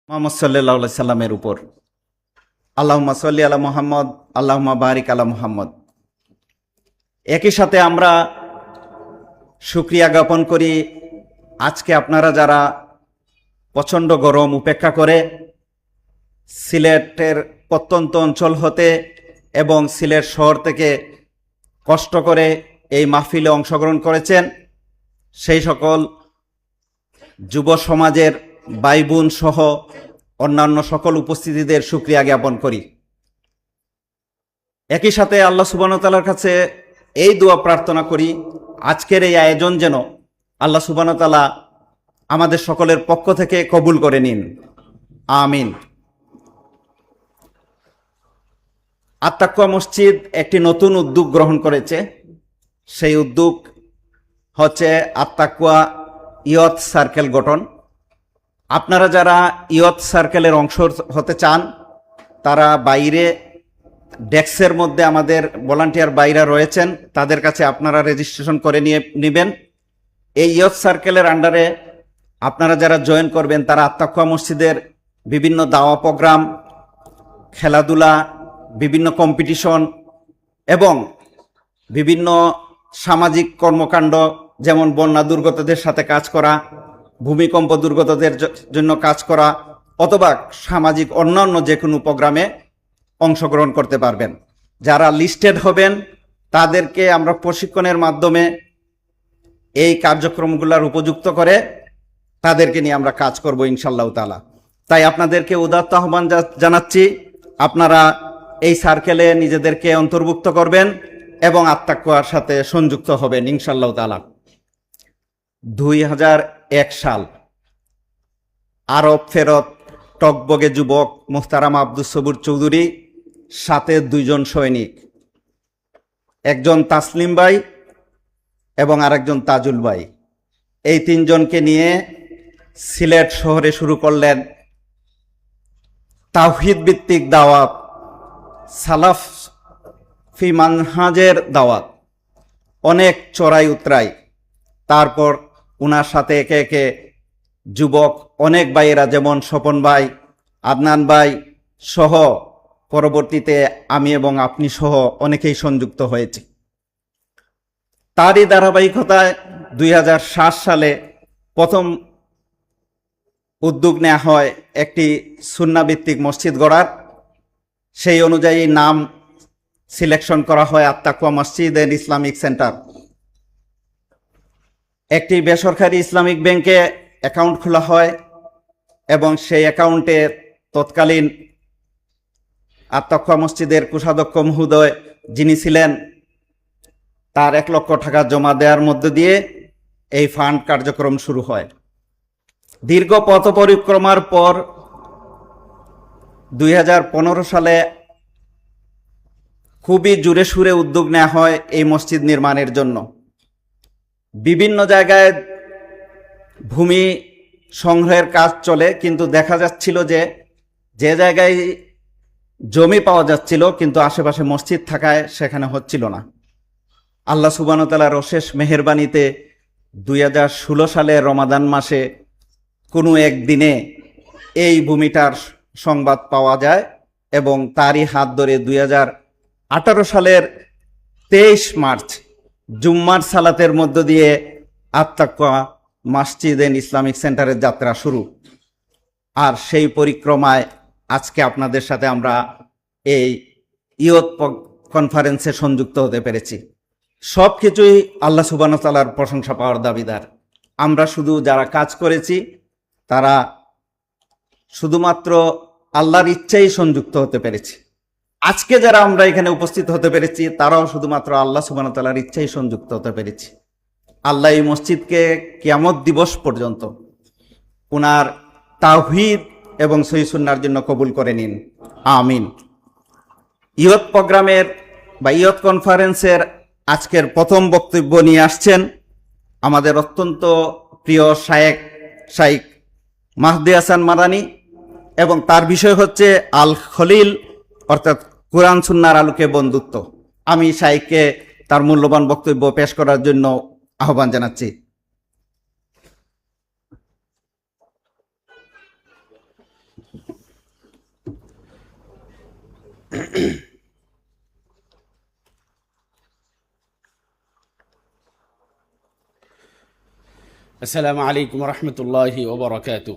মোহাম্মদ সাল্লাল্লাহু আলাইহি সাল্লামের উপর। আল্লাহুম্মা সাল্লি আলা মুহাম্মদ, আল্লাহুম্মা বারিক আলা মুহাম্মদ। একই সাথে আমরা শুকরিয়া জ্ঞাপন করি আজকে আপনারা যারা প্রচণ্ড গরম উপেক্ষা করে সিলেটের প্রত্যন্ত অঞ্চল হতে এবং সিলেট শহর থেকে কষ্ট করে এই মাহফিলে অংশগ্রহণ করেছেন, সেই সকল যুব সমাজের ভাই বোন সহ অন্যান্য সকল উপস্থিতিদের শুকরিয়া জ্ঞাপন করি। একই সাথে আল্লাহ সুবহানাহু ওয়া তাআলার কাছে এই দোয়া প্রার্থনা করি আজকের এই আয়োজন যেন আল্লাহ সুবহানাহু ওয়া তাআলা আমাদের সকলের পক্ষ থেকে কবুল করে নিন, আমিন। আত্তাকুয়া মসজিদ একটি নতুন উদ্যোগ গ্রহণ করেছে। সেই উদ্যোগ হচ্ছে আত্তাকুয়া ইয়থ সার্কেল গঠন। আপনারা যারা ইয়থ সার্কেলের অংশ হতে চান তারা বাইরে ডেস্কের মধ্যে আমাদের ভলান্টিয়ার বাইরা রয়েছেন, তাদের কাছে আপনারা রেজিস্ট্রেশন করে নেবেন। এই ইয়থ সার্কেলের আন্ডারে আপনারা যারা জয়েন করবেন তারা আত্তাকুয়া মসজিদের বিভিন্ন দাওয়া প্রোগ্রাম, খেলাধুলা, বিভিন্ন কম্পিটিশন এবং বিভিন্ন সামাজিক কর্মকাণ্ড যেমন বন্যা দুর্গতদের সাথে কাজ করা, ভূমিকম্প দুর্গতদের জন্য কাজ করা অথবা সামাজিক অন্যান্য যে কোনো প্রোগ্রামে অংশগ্রহণ করতে পারবেন। যারা লিস্টেড হবেন তাদেরকে আমরা প্রশিক্ষণের মাধ্যমে এই কার্যক্রমগুলোর উপযুক্ত করে তাদেরকে নিয়ে আমরা কাজ করব ইনশাআল্লাহ তাআলা। তাই আপনাদেরকে উদাত্ত আহ্বান জানাচ্ছি, আপনারা এই সার্কেলে নিজেদেরকে অন্তর্ভুক্ত করবেন এবং আত্তাকুয়ার সাথে সংযুক্ত হবেন ইনশাআল্লাহ তাআলা। 2001 সাল আরব ফেরত টকবগে যুবক মোহতারাম আব্দুস সবুর চৌধুরী, সাথে 2 জন সৈনিক, একজন তাসলিম ভাই এবং আরেকজন তাজুল ভাই, এই 3 জনকে নিয়ে সিলেট শহরে শুরু করলেন তাওহীদ ভিত্তিক দাওয়াত, সালাফ ফি মানহাজের দাওয়াত। অনেক চড়াই উতরাই, তারপর উনার সাথে একে একে যুবক অনেক ভাইয়েরা যেমন স্বপন ভাই, আদনান ভাই সহ পরবর্তীতে আমি এবং আপনি সহ অনেকেই সংযুক্ত হয়েছে। তারই ধারাবাহিকতায় 2007 সালে প্রথম উদ্যোগ নেওয়া হয় একটি সুন্নাহভিত্তিক মসজিদ গড়ার। সেই অনুযায়ী নাম সিলেকশন করা হয় আত্তাকুয়া মসজিদ এন্ড ইসলামিক সেন্টার। একটি বেসরকারি ইসলামিক ব্যাংকে অ্যাকাউন্ট খোলা হয় এবং সেই অ্যাকাউন্টে তৎকালীন আত্তাকুয়া মসজিদের কোষাধ্যক্ষ মহোদয় যিনি ছিলেন তার 1 লক্ষ টাকা জমা দেওয়ার মধ্য দিয়ে এই ফান্ড কার্যক্রম শুরু হয়। দীর্ঘ পথ পরিক্রমার পর 2015 সালে খুবই জোরে সুরে উদ্যোগ নেওয়া হয় এই মসজিদ নির্মাণের জন্য। বিভিন্ন জায়গায় ভূমি সংগ্রহের কাজ চলে, কিন্তু দেখা যাচ্ছিল যে জায়গায় জমি পাওয়া যাচ্ছিল কিন্তু আশেপাশে মসজিদ থাকায় সেখানে হচ্ছিল না। আল্লাহ সুবহানাহু ওয়া তাআলার অশেষ মেহেরবানিতে 2016 সালের রমাদান মাসে কোনো একদিনে এই ভূমিটার সংবাদ পাওয়া যায় এবং তারই হাত ধরে 2018 সালের 23 মার্চ জুম্মার সালাতের মধ্য দিয়ে আত্তাকুয়া মসজিদ এন্ড ইসলামিক সেন্টারের যাত্রা শুরু। আর সেই পরিক্রমায় আজকে আপনাদের সাথে আমরা এই ইয়ত কনফারেন্সে সংযুক্ত হতে পেরেছি। সব কিছুই আল্লাহ সুবহানাহু ওয়া তাআলার প্রশংসা পাওয়ার দাবিদার। আমরা শুধু যারা কাজ করেছি তারা শুধুমাত্র আল্লাহর ইচ্ছাই সংযুক্ত হতে পেরেছি। আজকে যারা আমরা এখানে উপস্থিত হতে পেরেছি তারাও শুধুমাত্র আল্লাহ সুবহানাহু ওয়া তাআলার ইচ্ছাই সংযুক্ত হতে পেরেছি। আল্লাহ এই মসজিদকে কিয়ামত দিবস পর্যন্ত ওনার তাওহীদ এবং সহিহ সুন্নাহর জন্য কবুল করে নিন, আমিন। ইয়ত প্রোগ্রামের বা ইয়ত কনফারেন্সের আজকের প্রথম বক্তব্য নিয়ে আসছেন আমাদের অত্যন্ত প্রিয় শাইখ মাহদি হাসান মাদানী এবং তার বিষয় হচ্ছে আল খলিল, অর্থাৎ কোরআন সুন্নাহর আলোকে বন্ধুত্ব। আমি শাইখকে তার মূল্যবান বক্তব্য পেশ করার জন্য আহ্বান জানাচ্ছি। السلام عليكم ورحمة الله وبركاته.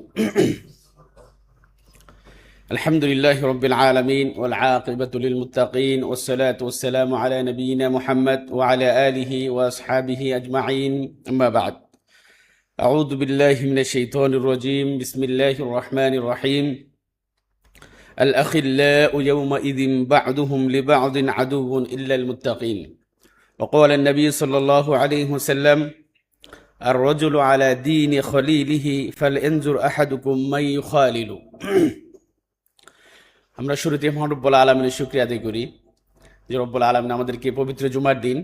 الحمد لله رب العالمين والعاقبة للمتقين والصلاة والسلام على نبينا محمد وعلى آله وأصحابه أجمعين. أما بعد، أعوذ بالله من الشيطان الرجيم. بسم الله الرحمن الرحيم. الأخلاء يومئذ بعضهم لبعض عدو إلا المتقين. وقال النبي صلى الله عليه وسلم: الرجل على دين خليله فلينظر أحدكم من يخالل. আমরা শুরুতে মহান রব্বুল আলামিনের শুকরিয়া আদায় করি যে রব্বুল আলামিন আমাদেরকে পবিত্র জুমার দিন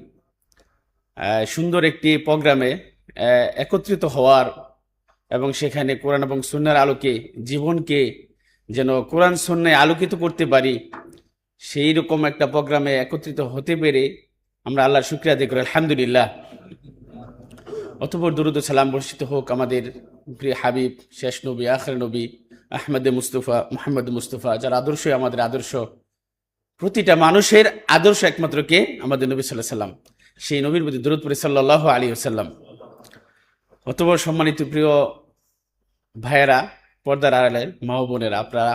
সুন্দর একটি প্রোগ্রামে একত্রিত হওয়ার এবং সেখানে কোরআন এবং সুন্নাহর আলোকে জীবনকে যেন কোরআন সুন্নাহয় আলোকিত করতে পারি, সেই রকম একটা প্রোগ্রামে একত্রিত হতে পেরে আমরা আল্লাহর শুকরিয়া আদায় করি, আলহামদুলিল্লাহ। অতঃপর দুরূদ ও সালাম বর্ষিত হোক আমাদের প্রিয় হাবিব, শেষ নবী, আখির নবী আহমদে মুস্তফা, মুহাম্মদ মুস্তফা, যার আদর্শই আমাদের আদর্শ, প্রতিটা মানুষের আদর্শ একমাত্র কে? আমাদের নবী সাল্লাল্লাহু আলাইহি ওয়াসাল্লাম। সেই নবীর প্রতি দরুদ পড়ি সাল্লাল্লাহু আলাইহি ওয়াসাল্লাম। অতঃপর সম্মানিত প্রিয় ভাইয়েরা, পর্দার আড়ালে মা ও বোনেরা, আপনারা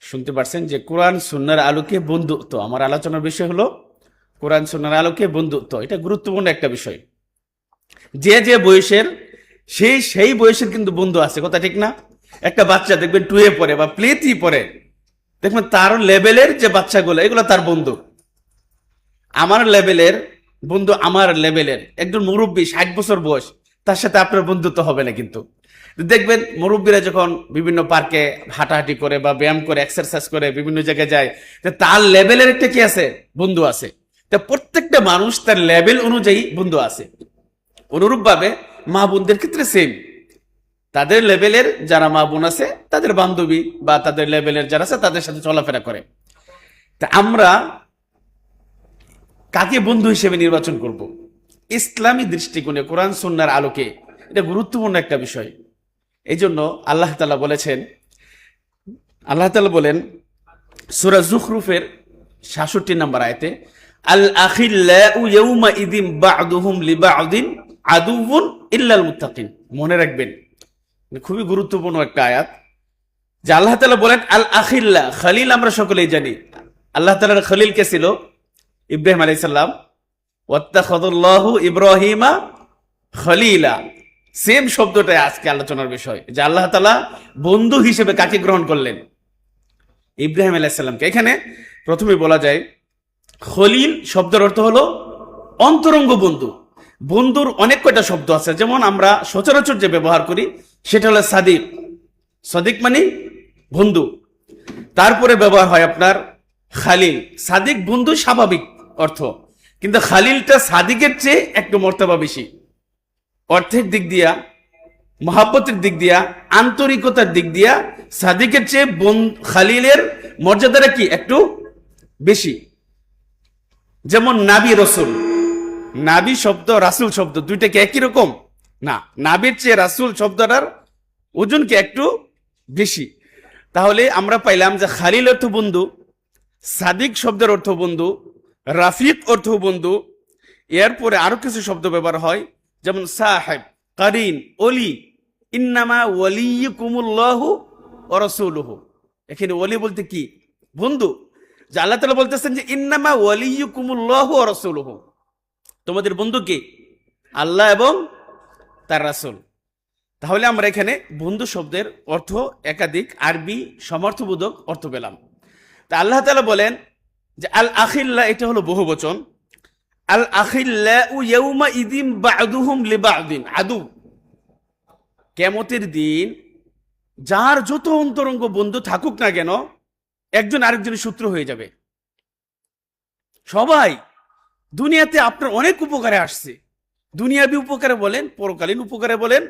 শুনতে পারছেন যে কোরআন সুন্নাহর আলোকে বন্ধুত্ব। আমার আলোচনার বিষয় হলো কোরআন সুন্নাহর আলোকে বন্ধুত্ব। এটা গুরুত্বপূর্ণ একটা বিষয়। যে যে বয়সের সেই বয়সের কিন্তু বন্ধু আছে, কথা ঠিক না? একটা বাচ্চা দেখবেন 2 পড়ে বা প্লে 3 পড়ে, দেখবেন তার লেভেলের যে বাচ্চাগুলো, এগুলো তার বন্ধু। আমার লেভেলের বন্ধু, আমার লেভেলের একজন মুরব্বী 60 বছর বয়স, তার সাথে আপনার বন্ধুত্ব হবে না। কিন্তু দেখবেন মুরব্বীরা যখন বিভিন্ন পার্কে হাঁটাহাঁটি করে বা ব্যায়াম করে, এক্সারসাইজ করে, বিভিন্ন জায়গায় যায়, তার লেভেলের একটা কি আছে? বন্ধু আছে। তা প্রত্যেকটা মানুষ তার লেভেল অনুযায়ী বন্ধু আছে। অনুরূপভাবে মা বোনদের ক্ষেত্রে সেম, তাদের লেভেলের যারা মা বোন আছে তাদের বান্ধবী বা তাদের লেভেলের যারা আছে তাদের সাথে চলাফেরা করে। তা আমরা কাকে বন্ধু হিসেবে নির্বাচন করব? ইসলামী দৃষ্টিকোণে কোরআন সুন্নাহর আলোকে এটা গুরুত্বপূর্ণ একটা বিষয়। এই জন্য আল্লাহ তাআলা বলেন সূরা যুখরুফের 66 নম্বর আয়াতে, আল আখিল্লাউ ইয়াউমাইযিন বা'দুহুম লিবা'দিন আদুউন ইল্লাল মুত্তাকিন। মনে রাখবেন, খুবই গুরুত্বপূর্ণ একটা আয়াত যে আল্লাহ তাআলা বলেন আল আখিল্লা, খলিল আমরা সকলেই জানি। আল্লাহ তাআলার খলিল কে ছিল? ইব্রাহিম আলাইহিস সালাম। ওয়াত্তাখাযাল্লাহু ইব্রাহিমা খলিলা। সেম শব্দটাই আজকে আলোচনার বিষয়, যে আল্লাহ তাআলা বন্ধু হিসেবে কাকে গ্রহণ করলেন? ইব্রাহিম আলাইহিস সালামকে। এখানে প্রথমে বলা যায় খলিল শব্দের অর্থ হলো অন্তরঙ্গ বন্ধু। বন্ধুর অনেক কয়টা শব্দ আছে, যেমন আমরা সচরাচর যে ব্যবহার করি সেটা হলো সাদিক। সাদিক মানে বন্ধু। তারপরে ব্যবহার হয় আপনার খালিল। সাদিক বন্ধু স্বাভাবিক অর্থ, কিন্তু খালিলটা সাদিকের চেয়ে একটু মর্তবা বেশি। অর্থের দিক দিয়া, মহাব্বতের দিক দিয়া, আন্তরিকতার দিক দিয়া সাদিকের চেয়ে খালিলের মর্যাদাটা কি একটু বেশি। যেমন নাবি, রসুল। নাবি শব্দ, রাসুল শব্দ দুইটা কি একই রকম না? নাবির চেয়ে রাসুল শব্দটার ওজন কি একটু বেশি। তাহলে আমরা পাইলাম যে খালিল অর্থ বন্ধু, সাদিক শব্দের অর্থ বন্ধু, রাফিক অর্থ বন্ধু। এরপরে আরো কিছু শব্দ ব্যবহার হয়, যেমন সাহেব, কারিন, ওলি। ইন্নামা ওয়ালিয়ুকুমুল্লাহু ওয়া রাসূলুহু। এখানে ওলি বলতে কি? বন্ধু। যে আল্লাহ তাআলা বলতেছেন যে ইন্নামা ওয়ালিয়ুকুমুল্লাহু ওয়া রাসূলুহু, তোমাদের বন্ধু কে? আল্লাহ এবং তার রাসূল। তাহলে আমরা এখানে বন্ধু শব্দের অর্থ একাধিক, আরবি সমর্থবোধক অর্থ পেলাম। তা আল্লাহ তাআলা বলেন যে আল আখিল্লা, এটা হলো বহুবচন। আল আখিল্লাউ ইয়াউমাইযিন বা'দুহুম লিবা'দিন আদু। কিয়ামতের দিন যার যত অন্তরঙ্গ বন্ধু থাকুক না কেন, একজন আরেকজনের শত্রু হয়ে যাবে। সবাই দুনিয়াতে আপনার অনেক উপকারে আসছে, দুনিয়াবি উপকারে বলেন, পরকালীন উপকারে বলেন,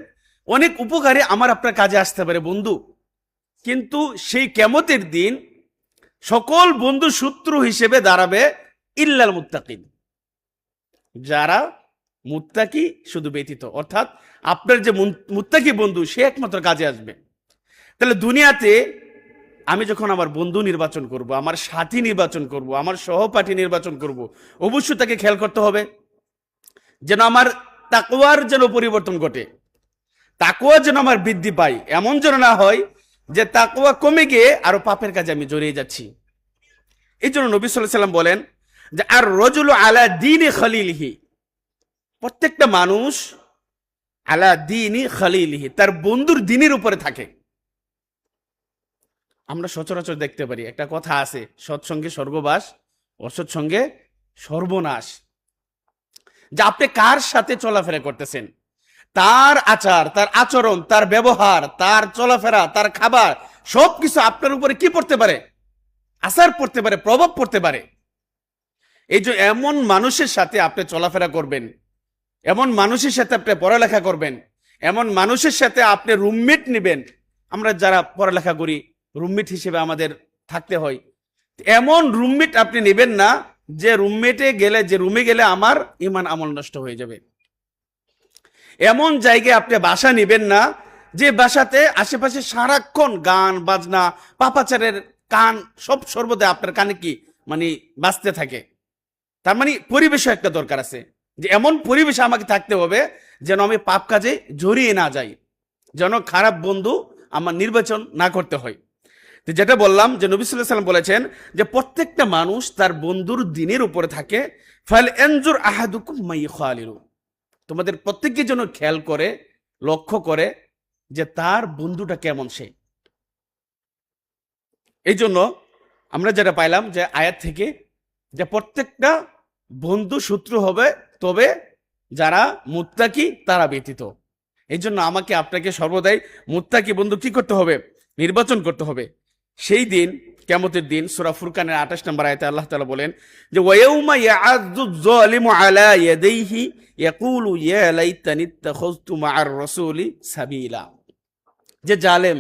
অনেক উপকারে আমার আপনার কাজে আসতে পারে বন্ধু। কিন্তু সেই কিয়ামতের দিন সকল বন্ধু শত্রু হিসেবে দাঁড়াবে ইল্লাল মুত্তাকিন, যারা মুত্তাকি শুধু ব্যতীত। অর্থাৎ আপনার যে মুত্তাকি বন্ধু, সে একমাত্র কাজে আসবে। তাহলে দুনিয়াতে আমি যখন আমার বন্ধু নির্বাচন করব, আমার সাথী নির্বাচন করব, আমার সহপাঠী নির্বাচন করব, অবশ্যই তাকে খেয়াল করতে হবে যেন আমার তাকওয়ার যেন পরিবর্তন ঘটে, তাকওয়া যেন আমার বৃদ্ধি পায়। এমন যেন না হয় যে তাকওয়া কমে গিয়ে আরো পাপের কাজে আমি জড়িয়ে যাচ্ছি। এই জন্য নবী সাল্লাল্লাহু আলাইহি ওয়াসাল্লাম বলেন যে আর রজুলু আলা দীনি খলিলিহি, প্রত্যেকটা মানুষ আলা দীনি খলিলিহি, তার বন্ধুর দিনের উপরে থাকে। আমরা সচরাচর দেখতে পারি একটা কথা আছে, সৎসঙ্গে স্বর্গবাস, অসৎ সঙ্গে সর্বনাশ। যে আপনি কার সাথে চলাফেরা করতেছেন, তার আচার, তার আচরণ, তার ব্যবহার, তার চলাফেরা, তার খাবার, সবকিছু আপনার উপরে কি পড়তে পারে, আসার পড়তে পারে, প্রভাব পড়তে পারে। এই যে এমন মানুষের সাথে আপনি চলাফেরা করবেন, এমন মানুষের সাথে আপনি পড়ালেখা করবেন, এমন মানুষের সাথে আপনি রুমমেট নেবেন। আমরা যারা পড়ালেখা করি রুমমেট হিসেবে আমাদের থাকতে হয়। এমন রুমমেট আপনি নেবেন না যে রুমমেটে গেলে, যে রুমে গেলে আমার ইমান আমল নষ্ট হয়ে যাবে। এমন জায়গায় আপনি বাসা নেবেন না যে বাসাতে আশেপাশে সারাক্ষণ গান বাজনা, পাপাচারের কান সব সর্বদা আপনার কানে কি মানে বাজতে থাকে। তার মানে পরিবেশও একটা দরকার আছে, যে এমন পরিবেশে আমাকে থাকতে হবে যেন আমি পাপ কাজে জড়িয়ে না যাই, যেন খারাপ বন্ধু আমার নির্বাচন না করতে হয়। তো যেটা বললাম যে নবী সাল্লাল্লাহু আলাইহি ওয়াসাল্লাম বলেছেন যে প্রত্যেকটা মানুষ তার বন্ধুর দিনের উপরে থাকে। ফাল এনজুর আহাদুকুম মাই খালিলু, তোমাদের প্রত্যেককে যেন খেয়াল করে, লক্ষ্য করে যে তার বন্ধুটা কেমন সে। এই জন্য আমরা যেটা পাইলাম যে আয়াত থেকে, যে প্রত্যেকটা বন্ধু শত্রু হবে তবে যারা মুত্তাকি তারা ব্যতীত। এই জন্য আমাকে আপনাকে সর্বদাই মুত্তাকি বন্ধু কি করতে হবে, নির্বাচন করতে হবে। সেই দিন কিয়ামতের দিন সূরা ফুরকানের 28 নম্বর আয়াতে আল্লাহ তাআলা বলেন যে ওয়ায়াউমা ইয়া'আযযু যালিমু আলা ইয়াদাইহি ইয়াকুলু ইয়া লাইতানি ইত্তাখাযতু মা'আর রাসূলি সাবিলা, যে জালেম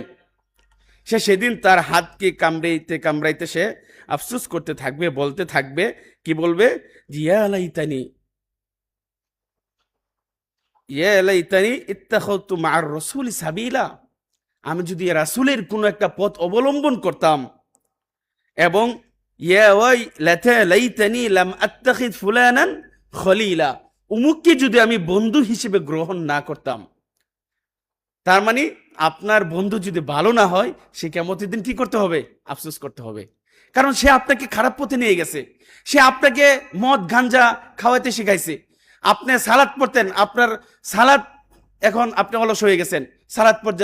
সে সেদিন তার হাতকে কামড়াইতে কামড়াইতে সে আফসোস করতে থাকবে, বলতে থাকবে, কি বলবে, ইয়া লাইতানি ইত্তাখাযতু মা'আর রাসূলি সাবিলা, আমি যদি রাসূলের কোনো একটা পথ অবলম্বন করতাম, এবং ইয়া লাইতানি লাম আত্তাখিদ ফুলানান খলিলা, উমুককে যদি আমি বন্ধু হিসেবে গ্রহণ না করতাম। তার মানে আপনার বন্ধু যদি ভালো না হয়, সে কিয়ামতের দিন কি করতে হবে, আফসোস করতে হবে। কারণ সে আপনাকে খারাপ পথে নিয়ে গেছে, সে আপনাকে মদ গাঞ্জা খাওয়াতে শিখাইছে। আপনি সালাত পড়তেন, আপনার সালাত এখন আপনি অলস হয়ে গেছেন, সালাত পড়তে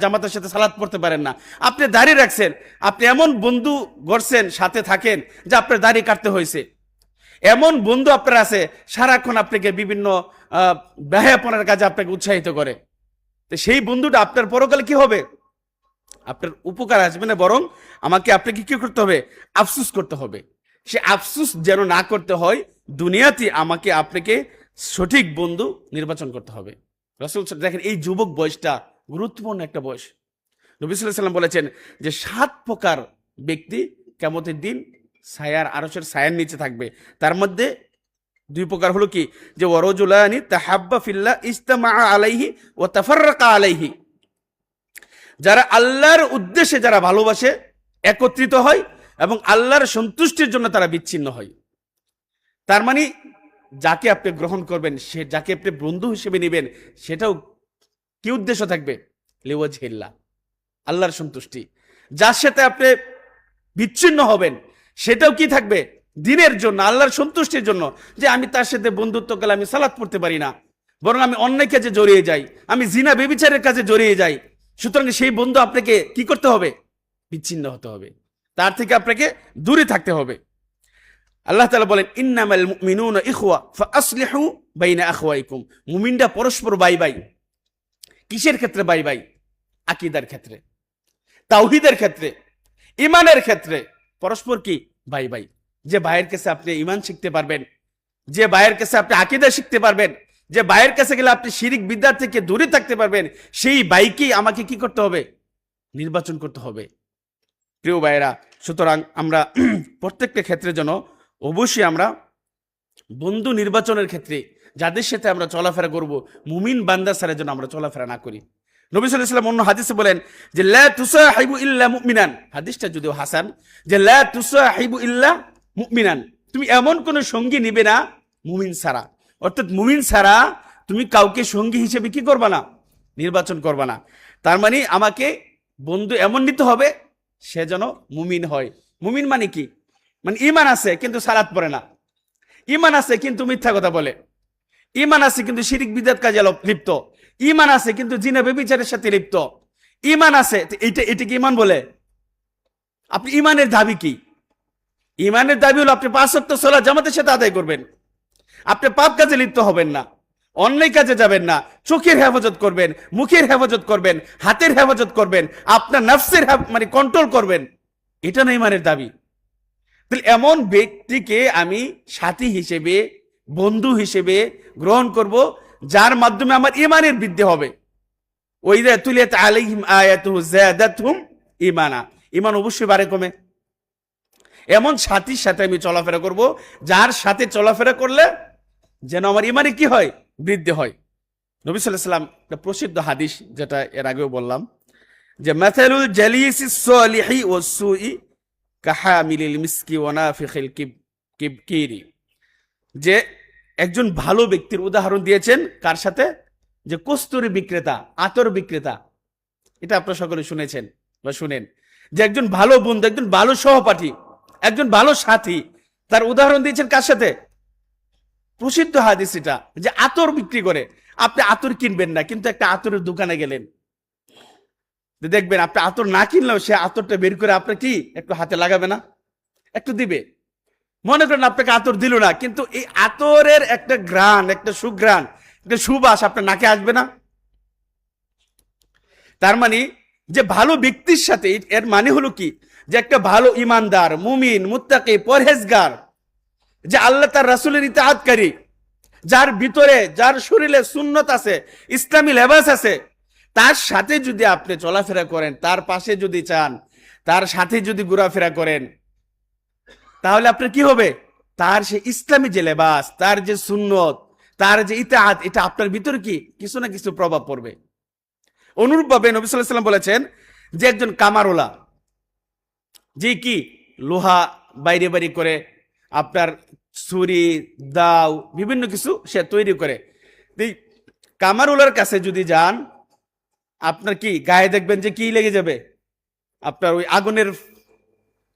জামাতের সাথে সালাত পড়তে পারেন না। আপনি দাঁড়িয়ে রাখছেন, আপনি এমন বন্ধু গড়ছেন, সাথে থাকেন যে আপনার দাড়ি কাটতে হয়েছে। এমন বন্ধু আপনার আছে সারাক্ষণ আপনাকে বিভিন্ন বেহায়াপনার কাজে আপনাকে উৎসাহিত করে। তো সেই বন্ধুটা আপনার পরকালে কি হবে, আপনার উপকার আসবে না, বরং আপনাকে কি করতে হবে, আফসোস করতে হবে। সে আফসোস যেন না করতে হয়, দুনিয়াতে আপনাকে সঠিক বন্ধু নির্বাচন করতে হবে। রাসূল দেখেন এই যুবক বয়সটা গুরুত্বপূর্ণ একটা বয়স। নবী সাল্লাল্লাহু আলাইহি ওয়াসাল্লাম বলেছেন যে 7 প্রকার ব্যক্তি কিয়ামতের দিন ছায়ার আরশের ছায়ার নিচে থাকবে। তার মধ্যে 2 প্রকার হলো কি, যে ওয়ারাজুলানি তাহাব্বা ফিল্লাহ ইজতামা আলাইহি ওয়া তাফাররাকা আলাইহি, যারা আল্লাহর উদ্দেশ্যে যারা ভালোবাসে একত্রিত হয় এবং আল্লাহর সন্তুষ্টির জন্য তারা বিচ্ছিন্ন হয়। তার মানে যাকে আপনি গ্রহণ করবেন, সে যাকে আপনি বন্ধু হিসেবে নেবেন, সেটাও কি উদ্দেশ্য থাকবে, লিওয়াজহিল্লাহ, আল্লাহর সন্তুষ্টি। যার সাথে আপনি বিচ্ছিন্ন হবেন সেটাও কি থাকবে, দিনের জন্য, আল্লাহর সন্তুষ্টির জন্য। যে আমি তার সাথে বন্ধুত্ব গেলে আমি সালাত পড়তে পারি না, বরং আমি অন্যায় কাজে জড়িয়ে যাই, আমি জিনা ব্যভিচারের কাজে জড়িয়ে যাই। সুতরাং সেই বন্ধু আপনাকে কি করতে হবে, বিচ্ছিন্ন হতে হবে, তার থেকে আপনাকে দূরে থাকতে হবে। আল্লাহ তাআলা বলেন ইন্নামাল মুমিনুনা ইখওয়া ফাআসলিহু বাইনা আখওয়াইকুম, মুমিনরা পরস্পর ভাই ভাই। কিসের ক্ষেত্রে ভাই ভাই? আকীদার ক্ষেত্রে, তাওহীদের ক্ষেত্রে, ঈমানের ক্ষেত্রে পরস্পর কি ভাই ভাই। যে ভাইয়ের কাছে আপনি ঈমান শিখতে পারবেন, যে ভাইয়ের কাছে আপনি আকীদা শিখতে পারবেন, যে ভাইয়ের কাছে গেলে আপনি শিরিক বিদআত থেকে দূরে থাকতে পারবেন, সেই ভাইকেই আমাকে কি করতে হবে, নির্বাচন করতে হবে। প্রিয় ভাইয়েরা, সুতরাং আমরা প্রত্যেকটা ক্ষেত্রে যেন অবশ্যই আমরা বন্ধু নির্বাচনের ক্ষেত্রে যাদের সাথে আমরা চলাফেরা করব, মুমিন বান্দা ছাড়া যেন আমরা চলাফেরা না করি। নবী সাল্লাল্লাহু আলাইহি ওয়াসাল্লাম অন্য হাদিসে বলেন যে লা তুসাহিবু ইল্লা মুমিনান, হাদিসটা যদিও হাসান, যে লা তুসাহিবু ইল্লা মুমিনান, তুমি এমন কোন সঙ্গী নিবে না মুমিন ছাড়া। অর্থাৎ মুমিন ছাড়া তুমি কাউকে সঙ্গী হিসেবে কি করবা না, নির্বাচন করবা না। তার মানে আমাকে বন্ধু এমন নিতে হবে সে যেন মুমিন হয়। মুমিন মানে কি? মানে ঈমান আছে কিন্তু সালাত পড়ে না, ঈমান আছে কিন্তু মিথ্যা কথা বলে, ঈমান আছে কিন্তু শিরিক বিদআত কাজে লিপ্ত, ঈমান আছে কিন্তু জিনা ব্যভিচারের সাথে লিপ্ত, ঈমান আছে, এটা কি ঈমান বলে? আপনি ঈমানের দাবি কি? ঈমানের দাবি হলো আপনি 5 ওয়াক্ত সালাত জামাতের সাথে আদায় করবেন, আপনি পাপ কাজে লিপ্ত হবেন না, অন্যায় কাজে যাবেন না, চোখের হেফাজত করবেন, মুখের হেফাজত করবেন, হাতের হেফাজত করবেন, আপনার নফসের মানে কন্ট্রোল করবেন, এটা না ঈমানের দাবি। তাহলে এমন ব্যক্তিকে আমি সাথী হিসেবে, বন্ধু হিসেবে গ্রহণ করব যার মাধ্যমে আমার ঈমানের বৃদ্ধি হবে। ওয়াইদা তুলিয়াত আলাইহিম আয়াতুহু যাদাতহুম ঈমানা, ঈমান অবশ্যই বাড়ে কমে। এমন সাথীর সাথে আমি চলাফেরা করব যার সাথে চলাফেরা করলে যেন আমার ঈমানে কি হয়, বৃদ্ধি হয়। নবী সাল্লাল্লাহু আলাইহি ওয়াসাল্লাম একটা প্রসিদ্ধ হাদিস, যেটা এর আগেও বললাম, যে মাসালুল জালিসিস সালিহি ওয়াস সুই কাহামিলিল মিসকি ওয়া নাফিখিল কিবকিরি, যে একজন ভালো ব্যক্তির উদাহরণ দিয়েছেন কার সাথে? যে কস্তুরী বিক্রেতা, আতর বিক্রেতা। এটা আপনারা সকলে শুনেছেন বা শুনেন, যে একজন ভালো বন্ধু, একজন ভালো সহপাঠী, একজন ভালো সাথী, তার উদাহরণ দিয়েছেন কার সাথে? প্রসিদ্ধ হাদিস এটা, যে আতর বিক্রি করে। আপনি আতর কিনবেন না, কিন্তু একটা আতরের দোকানে গেলেন, দেখবেন আপনি আতর না কিনলেও সে আতরটা বের করে আপনার কি একটু হাতে লাগাবে না, একটু দিবে। মনে করেন আপনাকে আতর দিল না, কিন্তু এই আতরের একটা ঘ্রাণ, একটা সুঘ্রাণ, একটা সুবাস আপনার নাকে আসবে না? তার মানে যে ভালো ব্যক্তির সাথে, এর মানে হলো কি, যে একটা ভালো ইমানদার, মুমিন, মুত্তাকি, পরহেজগার, যে আল্লাহ তার রাসূলের ইতাআতকারী, যার ভিতরে, যার শরীরে সুন্নত আছে, ইসলামী লেবাস আছে, তার সাথে যদি আপনি চলাফেরা করেন, তার পাশে যদি চান, তার সাথে যদি ঘোরাফেরা করেন, তাহলে আপনার কি হবে? তার সে ইসলামী যে লেবাস, তার যে সুন্নত, তার যে ইতাআত, এটা আপনার ভিতরে কি কিছু না কিছু প্রভাব পড়বে। অনুরূপভাবে নবী সাল্লাল্লাহু আলাইহি ওয়াসাল্লাম বলেছেন যে একজন কামারওয়ালা, যে কি লোহা বাইরে বাইরে করে, আপনার ছুরি, দাও, বিভিন্ন কিছু সে তৈরি করে। এই কামারওয়ালার কাছে যদি যান, আপনার কি গায়ে দেখবেন যে কি লেগে যাবে, আপনার ওই আগুনের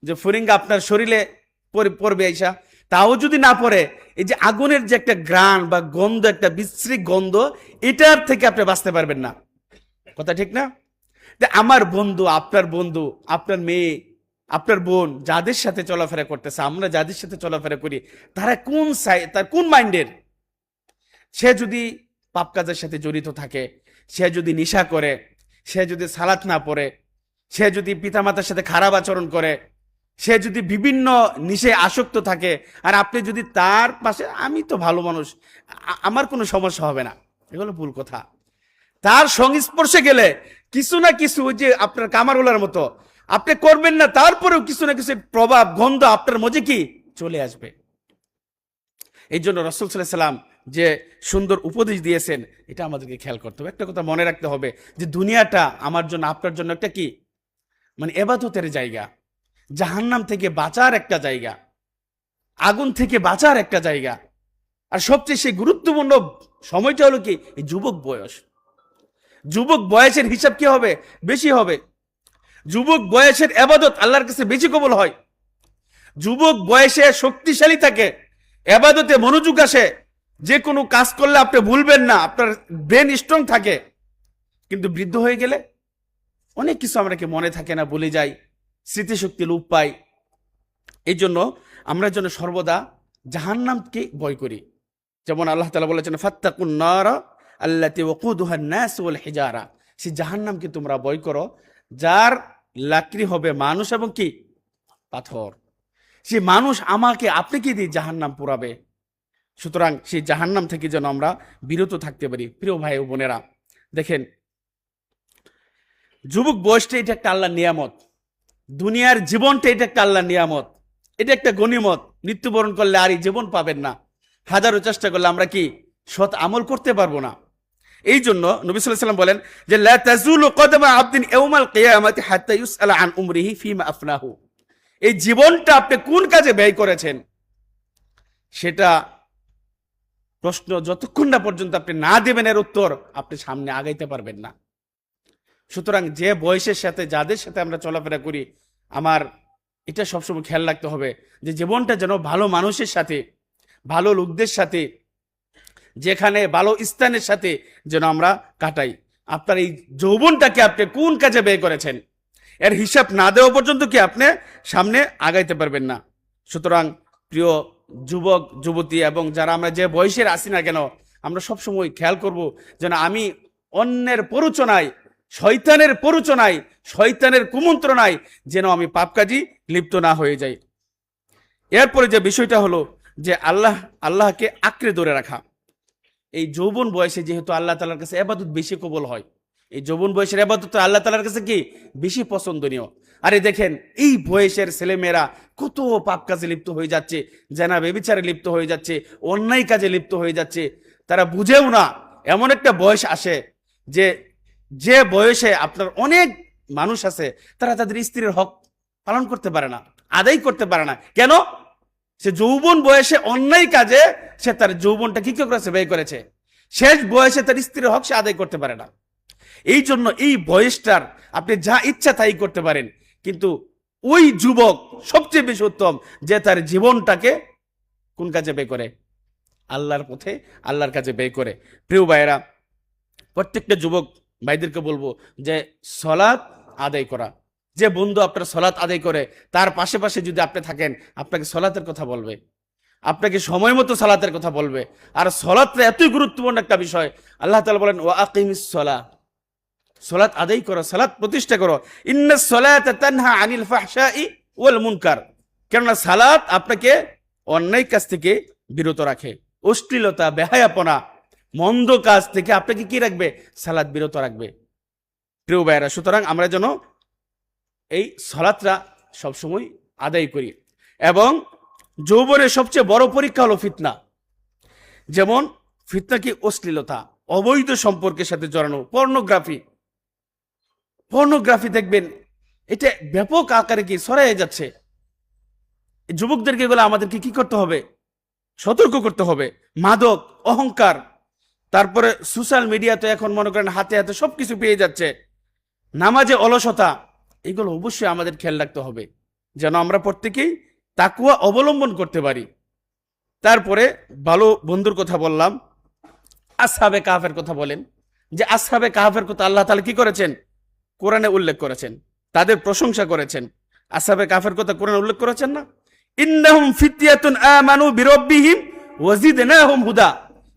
যে ফরিঙ্গা আপনার শরীরে পড়বে আইসা। তাও যদি না পড়ে, এই যে আগুনের যে একটা ঘ্রাণ বা গন্ধ, একটা বিশ্রী গন্ধ, এটার থেকে আপনি বাঁচতে পারবেন না। কথা ঠিক না? আমার বন্ধু, আপনার বন্ধু, আপনার মেয়ে, আপনার বোন, যাদের সাথে চলাফেরা করতেছে, আমরা যাদের সাথে চলাফেরা করি, তারা তার কোন মাইন্ডের? সে যদি পাপ কাজের সাথে জড়িত থাকে, সে যদি নেশা করে, সে যদি সালাত না পড়ে, সে যদি পিতামাতার সাথে খারাপ আচরণ করে, সে যদি বিভিন্ন নেশায় আসক্ত থাকে, আর আপনি যদি তার পাশে, আমি তো ভালো মানুষ, আমার কোনো সমস্যা হবে না, এগুলো ভুল কথা। তার সংস্পর্শে গেলে কিছু না কিছু, যে আপনার কামারওয়ালার মতো আপনি করবেন না, তারপরেও কিছু না কিছু প্রভাব, গন্ধ আপনার মধ্যে কি চলে আসবে। এই জন্য রাসূল সাল্লাল্লাহু আলাইহি ওয়াসাল্লাম যে সুন্দর উপদেশ দিয়েছেন, এটা আমাদেরকে খেয়াল করতে হবে। একটা কথা মনে রাখতে হবে, যে দুনিয়াটা আমার জন্য, আপনার জন্য একটা কি, মানে ইবাদতের জায়গা, জাহান্নাম থেকে বাঁচার একটা জায়গা, আগুন থেকে বাঁচার একটা জায়গা। আর সবচেয়ে সেই গুরুত্বপূর্ণ সময়টা হলো কি, এই যুবক বয়স। যুবক বয়সের হিসাব কি হবে? বেশি হবে। যুবক বয়সের ইবাদত আল্লাহর কাছে বেশি কবুল হয়। যুবক বয়সে শক্তিশালী থাকে, ইবাদতে মনোযোগ আসে, যে কোনো কাজ করলে আপনি ভুলবেন না, আপনার ব্রেন স্ট্রং থাকে। কিন্তু বৃদ্ধ হয়ে গেলে অনেক কিছু আমরা কি মনে থাকে না, ভুলে যাই, স্মৃতিশক্তি লোপ পাই। এই জন্য আমরা যেন সর্বদা জাহান্নামকে ভয় করি। যেমন আল্লাহ তাআলা বলেছেন, ফাত্তাকুন নারা আল্লাতী ওয়াকুদুহান নাস ওয়াল হিজারা, সেই জাহান্নামকে তোমরা ভয় করো, যার লাকড়ি হবে মানুষ এবং কি পাথর। সেই মানুষ আমাকে, আপনি কি দিয়ে জাহান্নাম পুরাবে। সুতরাং সেই জাহান্নাম থেকে যেন আমরা বিরত থাকতে পারি। প্রিয় ভাই ও বোনেরা, দেখেন, যুবক বয়সটা এটা একটা আল্লাহর নিয়ামত, দুনিয়ার জীবনটা এটা একটা আল্লাহর নিয়ামত, এটা একটা গনিমত। মৃত্যুবরণ করলে আর এই জীবন পাবেন না। হাজারো চেষ্টা করলে আমরা কি সৎ আমল করতে পারবো না। এই জন্য নবী সাল্লাল্লাহু আলাইহি ওয়াসাল্লাম বলেন যে লা তাজুলু কদমা আবদিন ইয়াউমাল কিয়ামাতি হাত্তা ইউসআলা আন উমরিহি ফিমা আফনাহু। এই জীবনটা আপনি কোন কাজে ব্যয় করেছেন সেটা প্রশ্ন যতক্ষণ না পর্যন্ত আপনি না দেবেন এর উত্তর, আপনি সামনে আগাইতে পারবেন না। সুতরাং যে বয়সের সাথে যাদের সাথে আমরা চলাফেরা করি, আমার এটা সবসময় খেয়াল রাখতে হবে যে জীবনটা যেন ভালো মানুষের সাথে, ভালো লোকদের সাথে, যেখানে ভালো স্থানের সাথে যেন আমরা কাটাই। আপনার এই যৌবনটাকে আপনি কোন কাজে ব্যয় করেছেন এর হিসাব না দেওয়া পর্যন্ত কি আপনি সামনে আগাইতে পারবেন না। সুতরাং প্রিয় যুবক যুবতী এবং যারা আমরা যে বয়সের আসি না কেন, আমরা সবসময় খেয়াল করব যেন আমি অন্যের প্ররোচনায়, শয়তানের প্ররোচনায়, শয়তানের কুমন্ত্রণায় যেন আমি পাপ কাজে লিপ্ত না হয়ে যাই। এরপরে যে বিষয়টা হলো যে আল্লাহকে আঁকড়ে ধরে রাখা। এই যৌবন বয়সে যেহেতু আল্লাহ তাআলার কাছে ইবাদত বেশি কবুল হয়, এই যৌবন বয়সের ইবাদত আল্লাহ তাআলার কাছে কি বেশি পছন্দনীয়। আরে দেখেন এই বয়সের ছেলেমেয়েরা কত পাপ কাজে লিপ্ত হয়ে যাচ্ছে, জানা বেবিচারে লিপ্ত হয়ে যাচ্ছে, অন্যায় কাজে লিপ্ত হয়ে যাচ্ছে। তারা বুঝেও না, এমন একটা বয়স আসে যে বয়সে আপনার অনেক মানুষ আছে তারা তাদের স্ত্রীর হক পালন করতে পারে না, আদায় করতে পারে না। কেন? সে যৌবন বয়সে অন্যায় কাজে সে তার যৌবনটা কি করেছে, ব্যয় করেছে। শেষ বয়সে তার স্ত্রীর হক সে আদায় করতে পারে না। এই জন্য এই বয়সটার আপনি যা ইচ্ছা তাই করতে পারেন, কিন্তু ওই যুবক সবচেয়ে বেশি উত্তম যে তার জীবনটাকে কোন কাজে ব্যয় করে, আল্লাহর পথে, আল্লাহর কাজে ব্যয় করে। প্রিয় ভাইয়েরা, প্রত্যেকটা যুবক ভাইদেরকে বলবো যে সলাৎ আদায় করা। যে বন্ধু আপনার সলাৎ আদায় করে তার পাশে পাশে যদি আপনি থাকেন, আপনাকে সলাতের কথা বলবে, আপনাকে সময় মতো সালাতের কথা বলবে। আর সলাতটা এতই গুরুত্বপূর্ণ একটা বিষয়, আল্লাহ তাআলা বলেন ওয়া আকিমিস সালাহ, সলাত আদায় করো, সালাত প্রতিষ্ঠা করো। ইন্নাস সালাতা তানহা আনিল ফাহশাই ওয়াল মুনকার, কেননা সালাত আপনাকে অন্যায় কাজ থেকে বিরত রাখে, অশ্লীলতা, বেহায়াপনা, মন্দ কাজ থেকে আপনাকে কি রাখবে, সালাত বিরত রাখবে। প্রিয় ভাইয়েরা, সুতরাং আমরা যেন এই সালাতটা সবসময় আদায় করি। এবং যৌবনের সবচেয়ে বড় পরীক্ষা হলো ফিতনা। যেমন ফিতনা কি, অশ্লীলতা, অবৈধ সম্পর্কের সাথে জড়ানো, পর্নোগ্রাফি দেখবেন এটা ব্যাপক আকারে কি ছড়াই যাচ্ছে। যুবকদেরকে এগুলো আমাদেরকে কি করতে হবে, সতর্ক করতে হবে। মাদক, অহংকার, তারপরে সোশ্যাল মিডিয়া তো এখন মনে করেন হাতে হাতে সবকিছু পেয়ে যাচ্ছে। নামাজে অলসতা, এগুলো অবশ্যই আমাদের খেয়াল রাখতে হবে যেন আমরা প্রত্যেকেই তাকওয়া অবলম্বন করতে পারি। তারপরে ভালো বন্ধুর কথা বললাম, আসহাবে কাহফের কথা বলেন, যে আসহাবে কাহফের কথা আল্লাহ তাআলা কি করেছেন, কোরআনে উল্লেখ করেছেন, তাদের প্রশংসা করেছেন। আসহাবে কাহফের কথা কোরআনে উল্লেখ করেছেন না, ইন্নাহুম ফিতয়াতুন আমানু বিরাব্বিহিম ওয়াজিদনাহুম হুদা।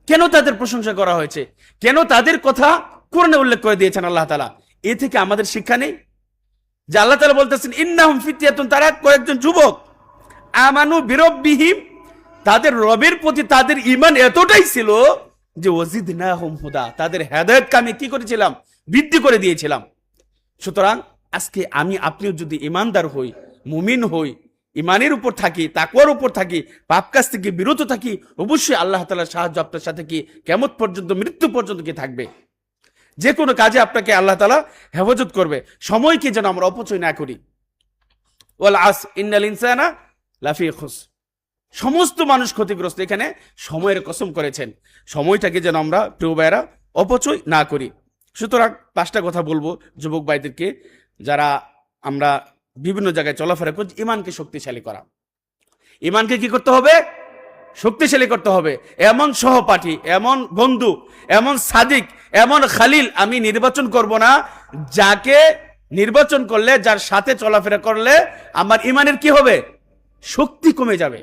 কেন তাদের প্রশংসা করা হয়েছে, কেন তাদের কথা কোরআনে উল্লেখ করে দিয়েছেন আল্লাহ তাআলা? এ থেকে আমাদের শিক্ষা নেই যে আল্লাহ তাআলা বলতেছেন ইন্নাহুম ফিতয়াতুন, তারা কয়েকজন যুবক, আমানু বিরাব্বিহিম, তাদের রবের প্রতি তাদের ঈমান এতটাই ছিল যে ওয়াজিদনাহুম হুদা, তাদের হেদায়েতকে আমি কি করেছিলাম, বৃদ্ধি করে দিয়েছিলাম। সুতরাং আজকে আমি আপনিও যদি ঈমানদার হই, মুমিন হই, ঈমানের উপর থাকি, তাকওয়ার উপর থাকি, পাপ কাজ থেকে বিরত থাকি, অবশ্যই আল্লাহ তাআলার সাহায্য আপনার সাথে কি কিয়ামত পর্যন্ত, মৃত্যু পর্যন্ত কি থাকবে। যে কোনো কাজে আপনাকে আল্লাহ তাআলা হেফাজত করবে। সময়কে যেন আমরা অপচয় না করি। ওয়াল আসর ইন্নাল ইনসানা লাফি খুসর, সমস্ত মানুষ ক্ষতিগ্রস্ত। এখানে সময়ের কসম করেছেন, সময়টাকে যেন আমরা প্রিয় ভাইয়েরা অপচয় না করি। সুতরাং পাঁচটা কথা বলবো যুবক ভাইদেরকে, যারা আমরা বিভিন্ন জায়গায় চলাফেরা করছি, ইমানকে শক্তিশালী করা। ইমানকে কি করতে হবে, শক্তিশালী করতে হবে। এমন সহপাঠী, এমন বন্ধু, এমন সাদিক, এমন খালিল আমি নির্বাচন করব না, যাকে নির্বাচন করলে, যার সাথে চলাফেরা করলে আমার ইমানের কি হবে, শক্তি কমে যাবে।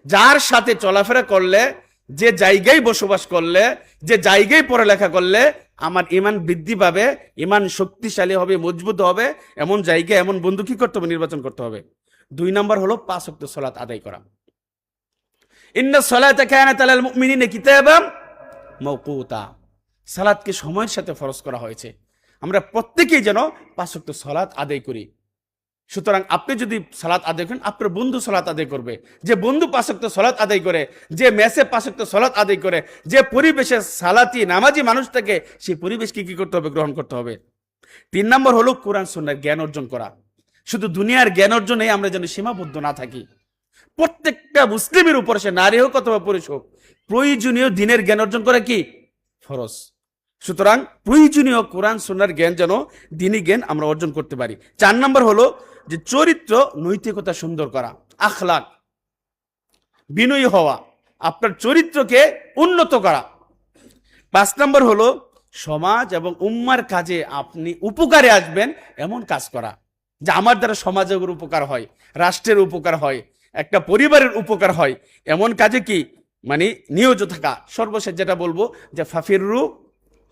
যার সাথে চলাফেরা করলে, যে জায়গায় বসবাস করলে, যে জায়গায় পড়ালেখা করলে আমার ইমান বৃদ্ধি পাবে, ইমান শক্তিশালী হবে, মজবুত হবে, এমন জায়গায় এমন বন্ধু কি করতে হবে, নির্বাচন করতে হবে। 2 নম্বর হলো 5 ওয়াক্ত সালাত আদায় করা। ইন্নাস সালাতা কানাত আলাল মুমিনিনা কিতাবাম মাওকুতা, সালাতকে সময়ের সাথে ফরজ করা হয়েছে। আমরা প্রত্যেকেই যেন 5 ওয়াক্ত সালাত আদায় করি। সুতরাং আপনি যদি সালাত আদায় করেন, আপনার বন্ধু সালাত আদায় করবে। যে বন্ধু 5 ওয়াক্ত সালাত আদায় করে, যে মেসে 5 ওয়াক্ত সালাত আদায় করে, যে পরিবেশে সালাতি নামাজি মানুষ থাকে, সেই পরিবেশকে কি করতে হবে? গ্রহণ করতে হবে। 3 নম্বর হলো কোরআন সুন্নাহর জ্ঞান অর্জন করা। শুধু দুনিয়ার জ্ঞান অর্জনে আমরা যেন সীমাবদ্ধ না থাকি। প্রত্যেকটা মুসলিমের উপর, সে নারী হোক অথবা পুরুষ হোক, প্রয়োজনীয় দিনের জ্ঞান অর্জন করা কি ফরজ। সুতরাং প্রয়োজনীয় কোরআন সুন্নাহর জ্ঞান যেন দিনই জ্ঞান আমরা অর্জন করতে পারি। 4 নম্বর হলো যে চরিত্র নৈতিকতা সুন্দর করা, আখলাক, বিনয়ী হওয়া, আপনার চরিত্রকে উন্নত করা। 5 নম্বর হলো সমাজ এবং উম্মার কাজে আপনি উপকারে আসবেন এমন কাজ করা, যে আমার দ্বারা সমাজের উপকার হয়, রাষ্ট্রের উপকার হয়, একটা পরিবারের উপকার হয়, এমন কাজে কি মানে নিয়োজিত থাকা। সর্বশেষ যেটা বলবো যে ফাফিরু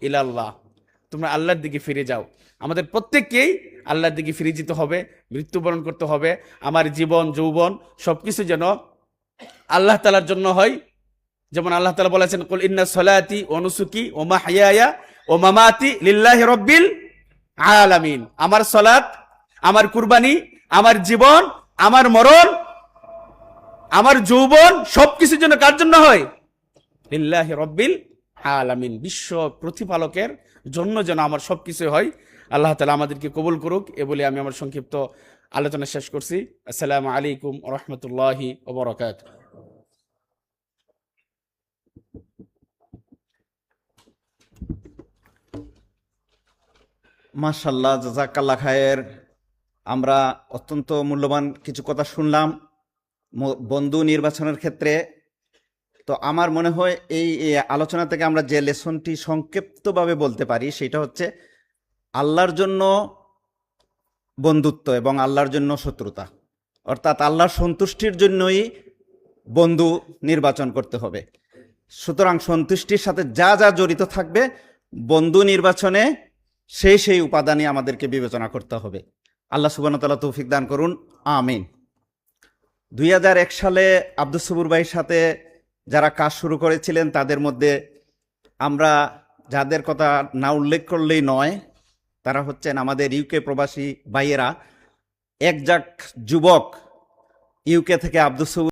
ইলাল্লাহ, তোমরা আল্লাহর দিকে ফিরে যাও। আমাদের প্রত্যেককেই আল্লাহর দিকে ফিরে যেতে হবে, মৃত্যুবরণ করতে হবে। আমার জীবন যৌবন সবকিছু যেন আল্লাহ তাআলার জন্য হয়। যেমন আল্লাহ তাআলা বলেছেন, কুল ইন্না সলাতি ওয়া নুসুকি ওয়া মাহইয়ায়া ওয়া মামাতি লিল্লাহি রাব্বিল আলামিন। আমার সালাত, আমার কুরবানি, আমার জীবন, আমার মরণ, আমার যৌবন সবকিছুর জন্য কার জন্য হয়? লিল্লাহি রাব্বিল আলামিন, বিশ্ব প্রতিপালকের জন্য যেন আমার সবকিছু হয়। আল্লাহ তাআলা আমাদেরকে কবুল করুক। এ বলে আমি আমার সংক্ষিপ্ত আলোচনা শেষ করছি। আসসালামু আলাইকুম ওয়া রাহমাতুল্লাহি ওয়া বারাকাতুহু। মাশাল্লাহ, জাযাকাল্লাহ খায়ের। আমরা অত্যন্ত মূল্যবান কিছু কথা শুনলাম বন্ধু নির্বাচনের ক্ষেত্রে। তো আমার মনে হয় এই আলোচনা থেকে আমরা যে লেসনটি সংক্ষিপ্তভাবে বলতে পারি সেটা হচ্ছে আল্লাহর জন্য বন্ধুত্ব এবং আল্লাহর জন্য শত্রুতা, অর্থাৎ আল্লাহর সন্তুষ্টির জন্যই বন্ধু নির্বাচন করতে হবে। সুতরাং সন্তুষ্টির সাথে যা যা জড়িত থাকবে বন্ধু নির্বাচনে সেই উপাদানই আমাদেরকে বিবেচনা করতে হবে। আল্লাহ সুবহানাহু ওয়া তাআলা তৌফিক দান করুন, আমিন। 2001 সালে আব্দুস সবুর ভাইয়ের সাথে যারা কাজ শুরু করেছিলেন তাদের মধ্যে আমরা যাদের কথা না উল্লেখ করলেই নয়, তারা হচ্ছেন আমাদের ইউকে প্রবাসী ভাইয়েরা। একজাক যুবক ইউকে থেকে আব্দুস সবুর